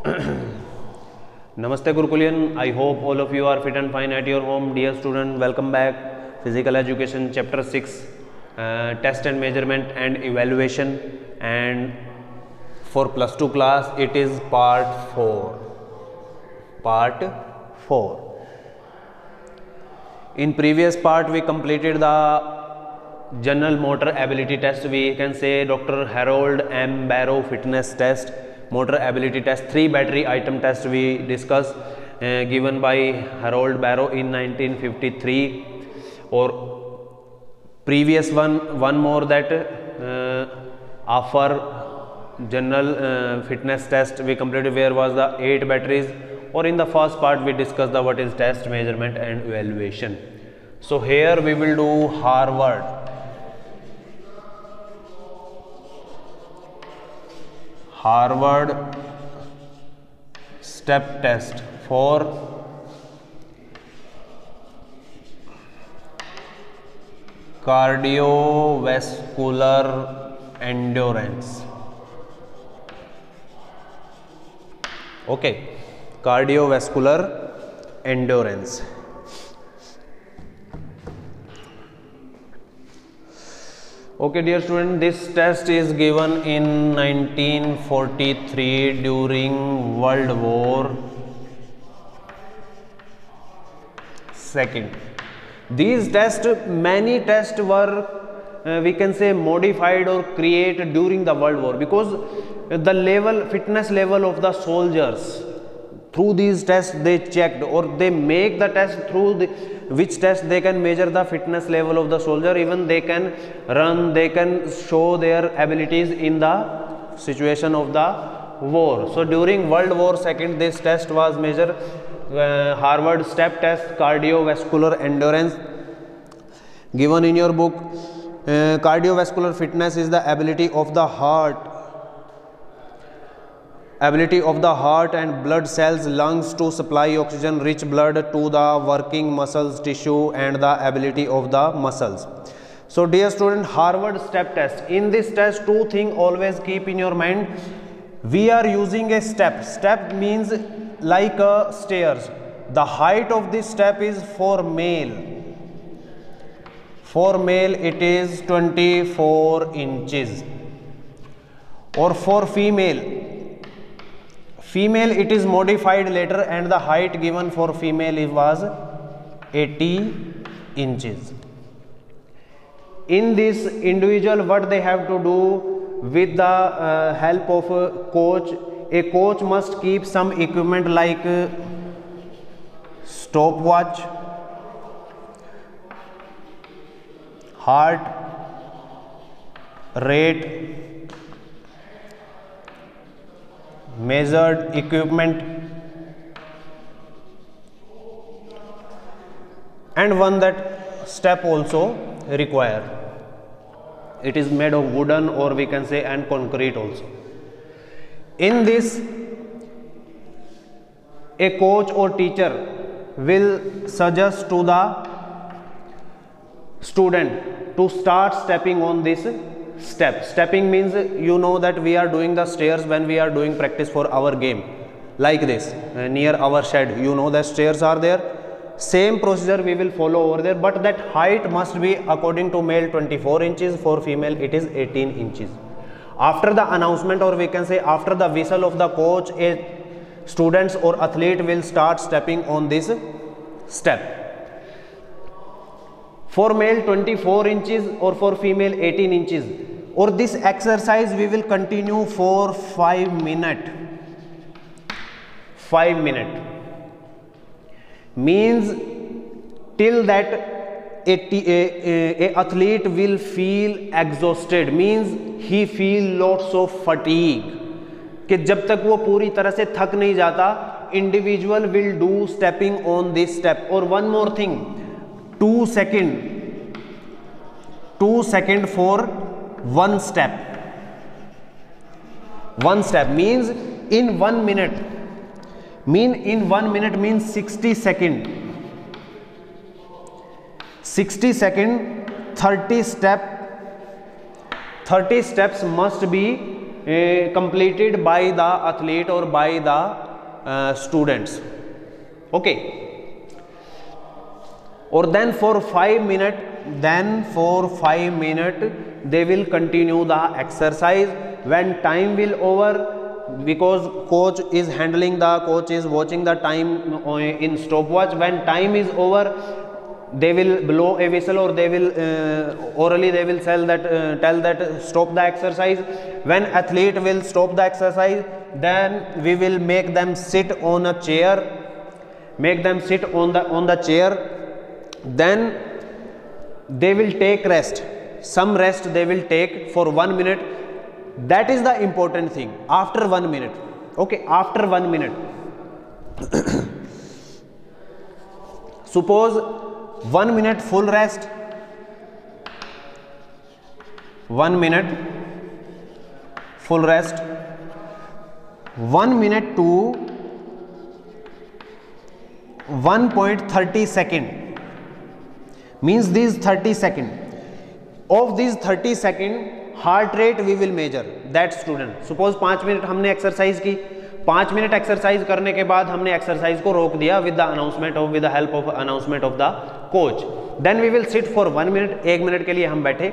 Namaste Gurukulian, I hope all of you are fit and fine at your home. Dear student, welcome back. Physical Education Chapter 6, Test and Measurement and Evaluation, and for plus 2 class it is part 4. In previous part we completed the general motor ability test. We can say Dr. Harold M. Barrow fitness test, motor ability test, 3 battery item test we discussed, given by Harold Barrow in 1953. Or previous one more that offer general fitness test we completed, where was the 8 batteries. Or in the first part we discussed the what is test, measurement and evaluation. So here we will do Harvard step test for cardiovascular endurance. Okay, cardiovascular endurance. Okay, dear student, this test is given in 1943 during World War II. These tests, many tests were we can say modified or created during the World War, because the fitness level of the soldiers, through these tests they checked, or they make the test through which test they can measure the fitness level of the soldier. Even they can run, they can show their abilities in the situation of the war. So during World War II this test was measured, Harvard step test, cardiovascular endurance, given in your book. Cardiovascular fitness is the ability of the heart and blood cells, lungs to supply oxygen rich blood to the working muscles, tissue, and the ability of the muscles. So dear student, Harvard step test. In this test, 2 things always keep in your mind. We are using a step. Step means like a stairs. The height of this step is for male. For male it is 24 inches. Or for female it is modified later, and the height given for female was 80 inches. In this individual, what they have to do with the help of a coach must keep some equipment like stopwatch, heart rate measured equipment, and one that step also required. It is made of wooden, or we can say and concrete also. In this, a coach or teacher will suggest to the student to start stepping on this step. Stepping means, you know that we are doing the stairs when we are doing practice for our game, like this, near our shed, you know the stairs are there. Same procedure we will follow over there, but that height must be according to male 24 inches, for female it is 18 inches. After the announcement, or we can say after the whistle of the coach, a students or athlete will start stepping on this step. For male 24 inches or for female 18 inches. Or this exercise we will continue for 5 minutes. 5 minutes means till that a athlete will feel exhausted, means he feel lots of fatigue, कि जब तक वो पूरी तरह से थक नहीं जाता, individual will do stepping on this step. Or one more thing, 2 second for one step. One step means in 1 minute. In 1 minute means 60 seconds. 60 seconds, 30 steps must be completed by the athlete or by the students. Okay. Or then for 5 minutes, they will continue the exercise. When time will over, because coach is handling the, coach is watching the time in stopwatch. When time is over, they will blow a whistle, or they will orally they will tell that stop the exercise. When athlete will stop the exercise, then we will make them sit on a chair, on the chair. Then they will take rest, some rest they will take for 1 minute. That is the important thing. After 1 minute, okay, after 1 minute, suppose 1 minute full rest, 1 minute full rest, 1 minute to 1.30 second, means these 30 second, of these 30 second heart rate we will measure that student. Suppose 5 minute हमने exercise की, 5 minute exercise करने के बाद हमने exercise को रोक दिया with the announcement of, with the help of announcement of the coach. Then we will sit for 1 minute, 1 minute के लिए हम बैठे.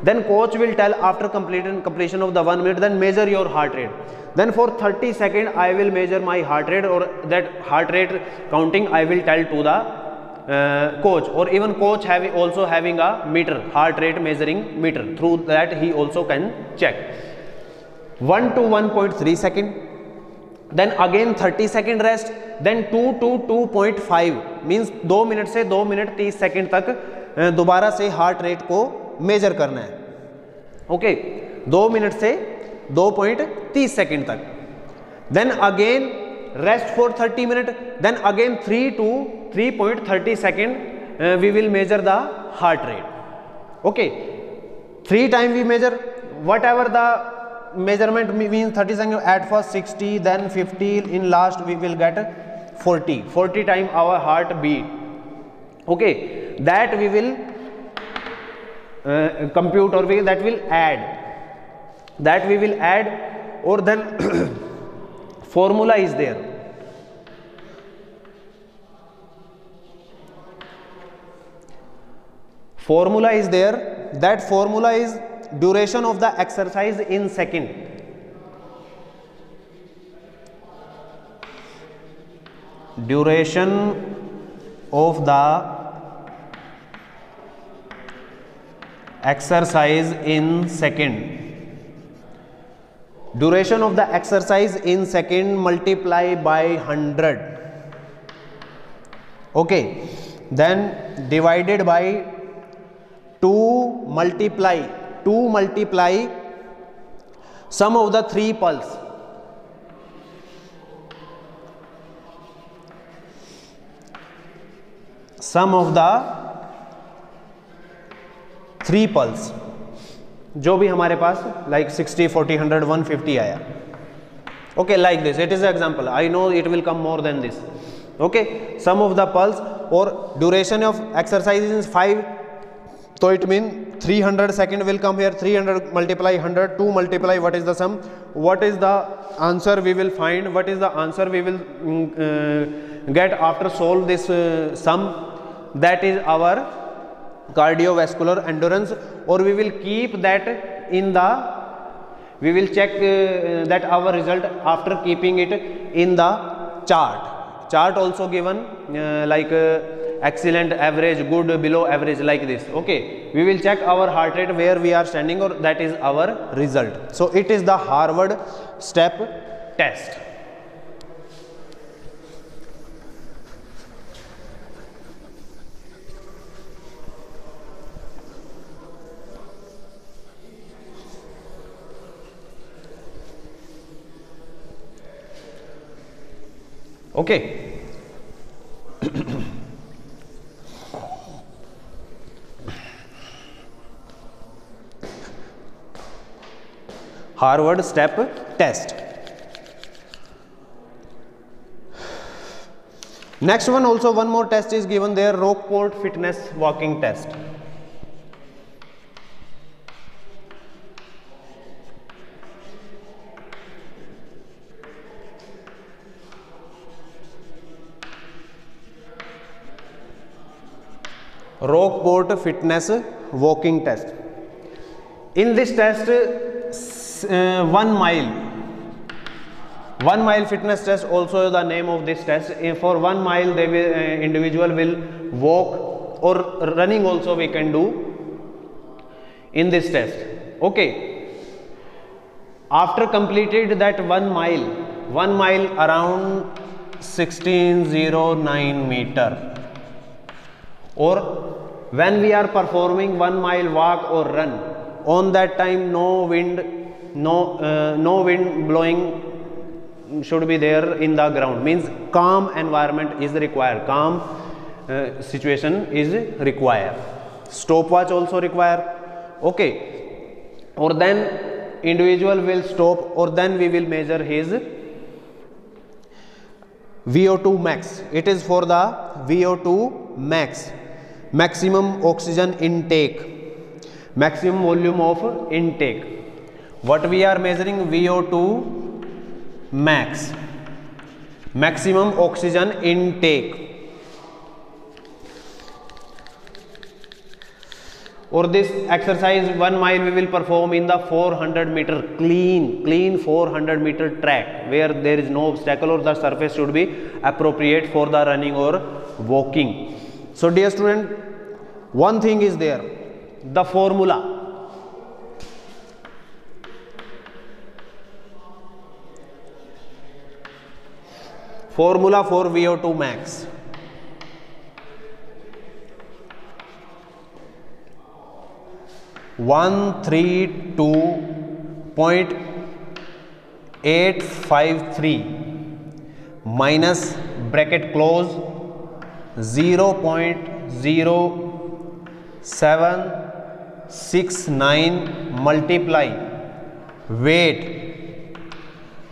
Then coach will tell after completion of the 1 minute, then measure your heart rate. Then for 30 seconds I will measure my heart rate, or that heart rate counting I will tell to the coach, or even coach also having a meter, heart rate measuring meter, through that he also can check. 1 to 1.3 second, then again 30 second rest, then 2 to 2.5 means 2 minute से 2 minute 30 second तक दोबारा से heart rate को major करना है. Okay, 2 minute से 2.30 second तक. Then again rest for 30 minute, then again 3 to 3.30 second we will measure the heart rate. Okay, 3 time we measure whatever the measurement means 30 seconds, at first 60, then 50, in last we will get 40 time our heart beat. Okay, that we will compute, or that will add, or then formula is there. That formula is duration of the exercise in second. Duration of the exercise in second. Duration of the exercise in second multiply by 100. Okay, then divided by 2 multiply sum of the 3 pulse. Sum of the 3 pulse जो भी हमारे पास like 60, 40, 100, 150 आया. Okay, like this. It is an example. I know it will come more than this. Okay, sum of the pulse, or duration of exercise is 5. So it means 300 second will come here. 300 multiply 100, 2 multiply, what is the sum? What is the answer we will find? What is the answer we will get after solve this sum? That is our cardiovascular endurance, or we will keep that in the, we will check that our result after keeping it in the chart also given like excellent, average, good, below average, like this. Okay, we will check our heart rate where we are standing, or that is our result. So it is the Harvard step test. Okay. Harvard step test. Next one, also one more test is given there, Rockport fitness walking test. Rockport fitness walking test. In this test, 1 mile fitness test, also the name of this test. For 1 mile, they will individual will walk, or running also we can do in this test. Okay. After completed that 1 mile around 1609 meter, or when we are performing 1 mile walk or run, on that time no wind blowing should be there in the ground, means calm environment is required, calm situation is required, stopwatch also required. Okay, or then individual will stop, or then we will measure his VO2 max. It is for the VO2 max, maximum oxygen intake, maximum volume of intake. What we are measuring? VO2 max, maximum oxygen intake. Or this exercise 1 mile we will perform in the 400 meter clean 400 meter track, where there is no obstacle, or the surface should be appropriate for the running or walking. So dear student, one thing is there, the formula. Formula for VO2 max. $132.853 minus bracket close 0.0769 multiply weight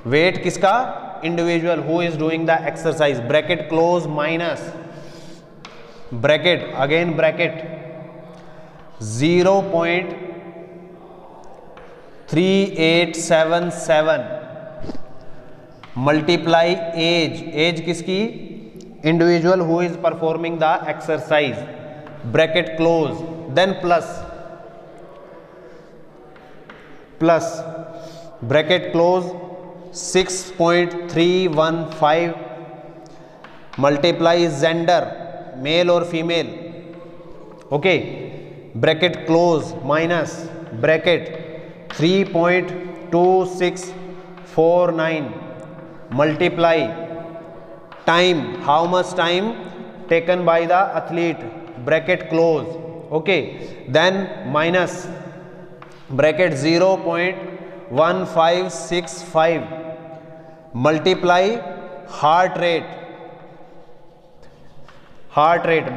किसका? Individual who is doing the exercise, bracket close minus bracket, again bracket 0.3877 multiply age किसकी? Individual who is performing the exercise, bracket close, then plus bracket close 6.315 multiply gender, male or female. Okay, bracket close minus bracket 3.2649 multiply time, how much time taken by the athlete, bracket close. Okay, then minus bracket 0.1565 multiply heart rate,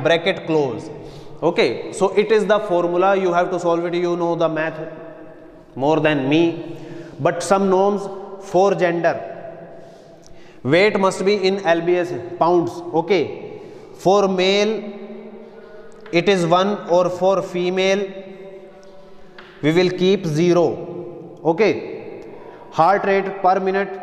bracket close. Okay, so it is the formula, you have to solve it, you know the math more than me. But some norms for gender, weight must be in lbs, pounds. Okay, for male it is 1, or for female we will keep 0. Okay, heart rate per minute,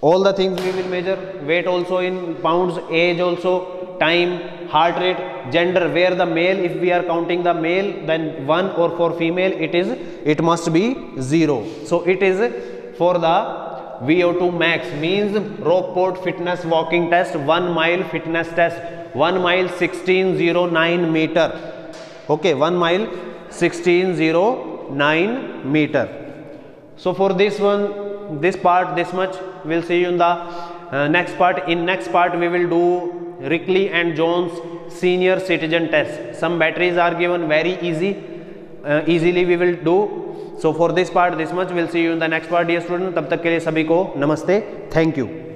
all the things we will measure, weight also in pounds, age also, time, heart rate, gender, where the male, if we are counting the male, then 1, or for female it must be 0. So it is for the VO2 max, means Rockport fitness walking test, 1 mile fitness test, 1 mile 1609 meter. Okay, 1 mile 1609 meter. So for this one, this part, this much, we'll see you in the next part. In next part we will do Rickley and Jones senior citizen test. Some batteries are given very easily we will do. So for this part, this much, we'll see you in the next part, dear student. तब तक के लिए सभी को नमस्ते, thank you.